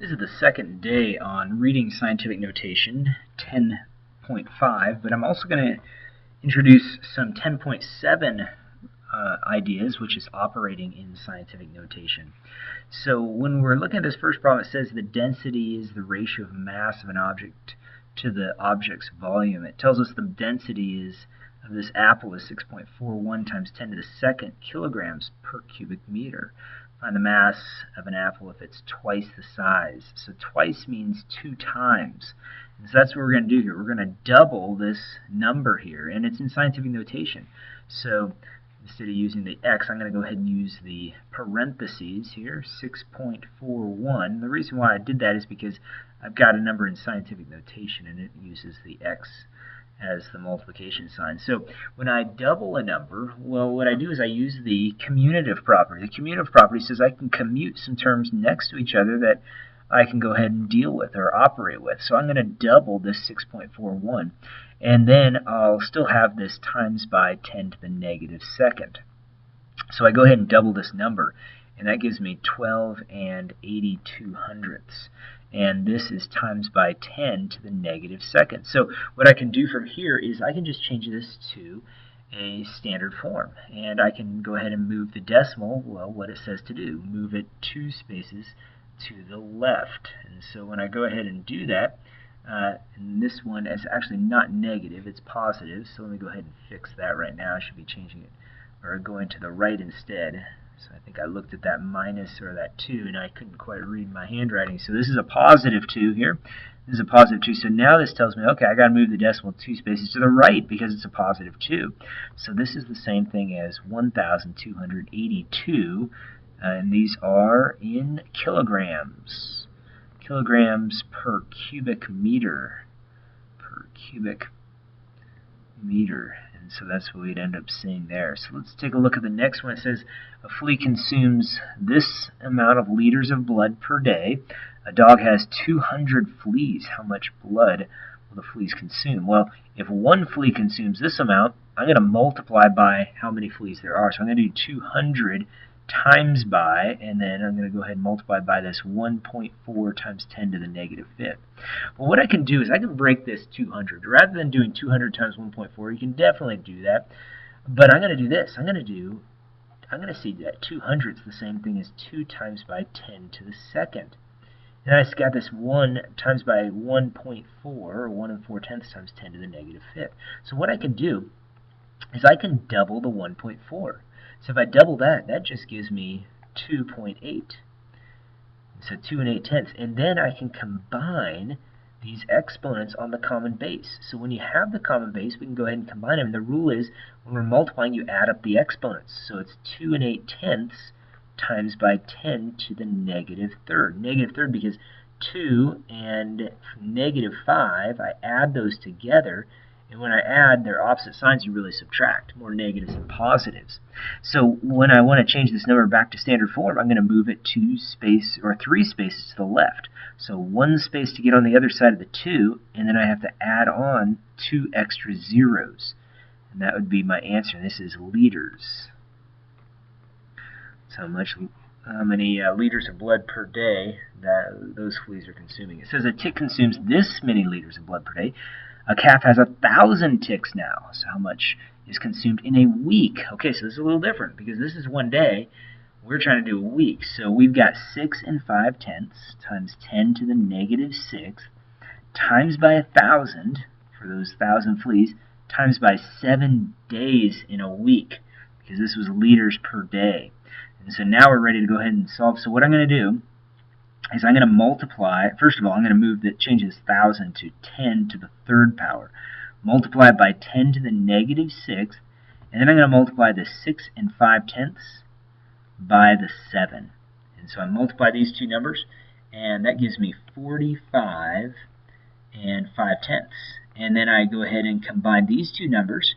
This is the second day on Reading Scientific Notation 10.5, but I'm also going to introduce some 10.7 ideas, which is operating in scientific notation. So when we're looking at this first problem, it says the density is the ratio of mass of an object to the object's volume. It tells us the density is of this apple is 6.41 times 10 to the second kilograms per cubic meter. Find the mass of an apple if it's twice the size. So twice means 2 times. And so that's what we're going to do here. We're going to double this number here, and it's in scientific notation. So instead of using the x, I'm going to go ahead and use the parentheses here, 6.41. The reason why I did that is because I've got a number in scientific notation, and it uses the x as the multiplication sign. So when I double a number, well, what I do is I use the commutative property. The commutative property says I can commute some terms next to each other that I can go ahead and deal with or operate with. So I'm going to double this 6.41, and then I'll still have this times by 10 to the negative second. So I go ahead and double this number, and that gives me 12 and 82 hundredths. And this is times by 10 to the negative second. So what I can do from here is I can just change this to a standard form. And I can go ahead and move the decimal, well, what it says to do. Move it 2 spaces to the left. And so when I go ahead and do that, and this one is actually not negative, it's positive. So let me go ahead and fix that right now. I should be changing it, or going to the right instead. So I think I looked at that minus or that 2, and I couldn't quite read my handwriting. So this is a positive 2 here. This is a positive 2. So now this tells me, okay, I got to move the decimal 2 spaces to the right because it's a positive 2. So this is the same thing as 1,282, and these are in kilograms. Kilograms per cubic meter. Per cubic meter. And so that's what we'd end up seeing there. So let's take a look at the next one. It says a flea consumes this amount of liters of blood per day. A dog has 200 fleas. How much blood will the fleas consume? Well, if one flea consumes this amount, I'm going to multiply by how many fleas there are. So I'm going to do 200 times by, and then I'm going to go ahead and multiply by this 1.4 times 10 to the negative fifth. Well, what I can do is I can break this 200. Rather than doing 200 times 1.4, you can definitely do that. But I'm going to do this. I'm going to see that 200 is the same thing as 2 times by 10 to the second. And I just got this 1 times by 1.4, or 1 4/10 times 10 to the negative fifth. So what I can do is I can double the 1.4. So if I double that, that just gives me 2.8. So 2 8/10. And then I can combine these exponents on the common base. So when you have the common base, we can go ahead and combine them. And the rule is, when we're multiplying, you add up the exponents. So it's 2 8/10 times by 10 to the negative third. Negative third because 2 and negative 5, I add those together. And when I add their opposite signs, you really subtract, more negatives than positives. So when I want to change this number back to standard form, I'm going to move it 3 spaces to the left. So 1 space to get on the other side of the 2, and then I have to add on 2 extra zeros. And that would be my answer. This is liters. That's how many liters of blood per day that those fleas are consuming. It says a tick consumes this many liters of blood per day. A calf has 1,000 ticks now. So how much is consumed in a week? Okay, so this is a little different because this is one day. We're trying to do a week. So we've got 6 5/10 times 10 to the negative 6 times by 1,000 for those 1,000 fleas times by 7 days in a week because this was liters per day. And so now we're ready to go ahead and solve. So what I'm going to do is I'm going to multiply. First of all, I'm going to change this 1,000 to 10 to the third power. Multiply it by 10 to the negative 6th. And then I'm going to multiply the 6 5/10 by the 7. And so I multiply these two numbers, and that gives me 45 and 5/10. And then I go ahead and combine these two numbers.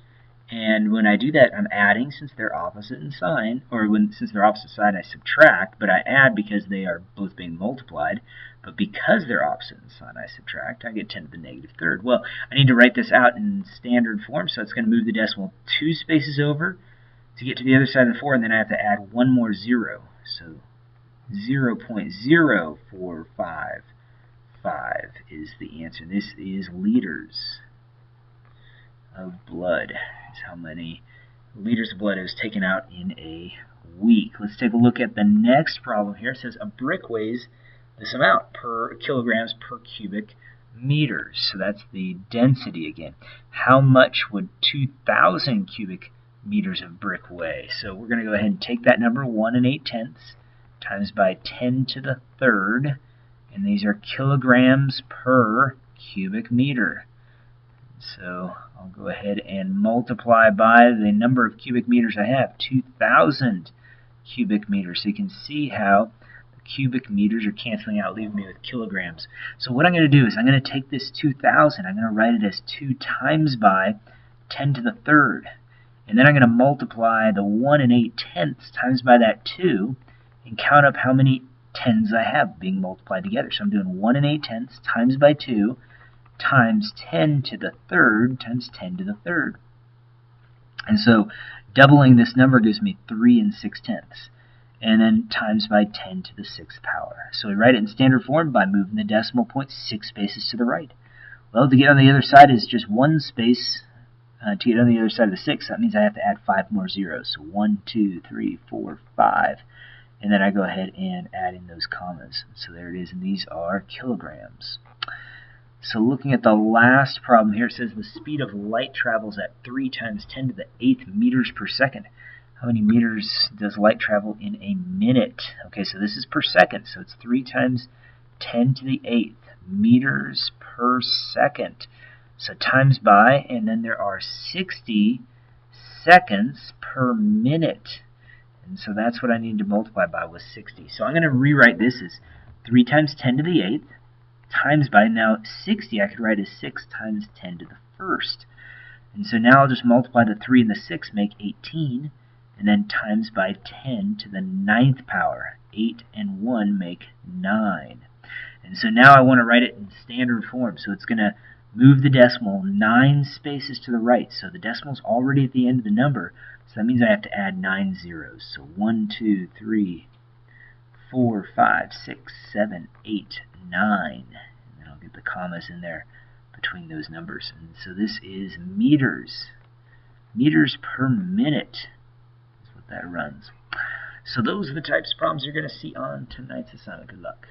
And when I do that, I'm adding since they're opposite in sign, or since they're opposite sign, I subtract, but I add because they are both being multiplied. But because they're opposite in sign, I subtract. I get 10 to the negative third. Well, I need to write this out in standard form, so it's going to move the decimal 2 spaces over to get to the other side of the 4, and then I have to add 1 more 0. So 0.0455 is the answer. This is liters of blood. Is how many liters of blood is taken out in a week. Let's take a look at the next problem here. It says a brick weighs this amount per kilograms per cubic meters. So that's the density again. How much would 2,000 cubic meters of brick weigh? So we're going to go ahead and take that number, 1 8/10, times by 10 to the third, and these are kilograms per cubic meter. So I'll go ahead and multiply by the number of cubic meters I have, 2,000 cubic meters. So you can see how the cubic meters are canceling out, leaving me with kilograms. So what I'm going to do is I'm going to take this 2,000, I'm going to write it as 2 times by 10 to the third. And then I'm going to multiply the 1 8/10 times by that 2 and count up how many tens I have being multiplied together. So I'm doing 1 8/10 times by 2 times 10 to the third times 10 to the third. And so doubling this number gives me 3 6/10, and then times by 10 to the 6th power. So we write it in standard form by moving the decimal point 6 spaces to the right. Well, to get on the other side is just 1 space. To get on the other side of the 6, that means I have to add 5 more zeros. So 1, 2, 3, 4, 5. And then I go ahead and add in those commas. So there it is, and these are kilograms. So looking at the last problem here, it says the speed of light travels at 3 times 10 to the 8th meters per second. How many meters does light travel in a minute? Okay, so this is per second, so it's 3 times 10 to the 8th meters per second. So times by, and then there are 60 seconds per minute. And so that's what I need to multiply by, was 60. So I'm going to rewrite this as 3 times 10 to the 8th times by, now 60 I could write as 6 times 10 to the 1st. And so now I'll just multiply the 3 and the 6, make 18, and then times by 10 to the 9th power. 8 and 1 make 9. And so now I want to write it in standard form. So it's going to move the decimal 9 spaces to the right. So the decimal's already at the end of the number, so that means I have to add 9 zeros. So 1, 2, 3, 4, 5, 6, 7, 8, 9. And then I'll get the commas in there between those numbers. And so this is meters. Meters per minute is what that runs. So those are the types of problems you're going to see on tonight's assignment. Good luck.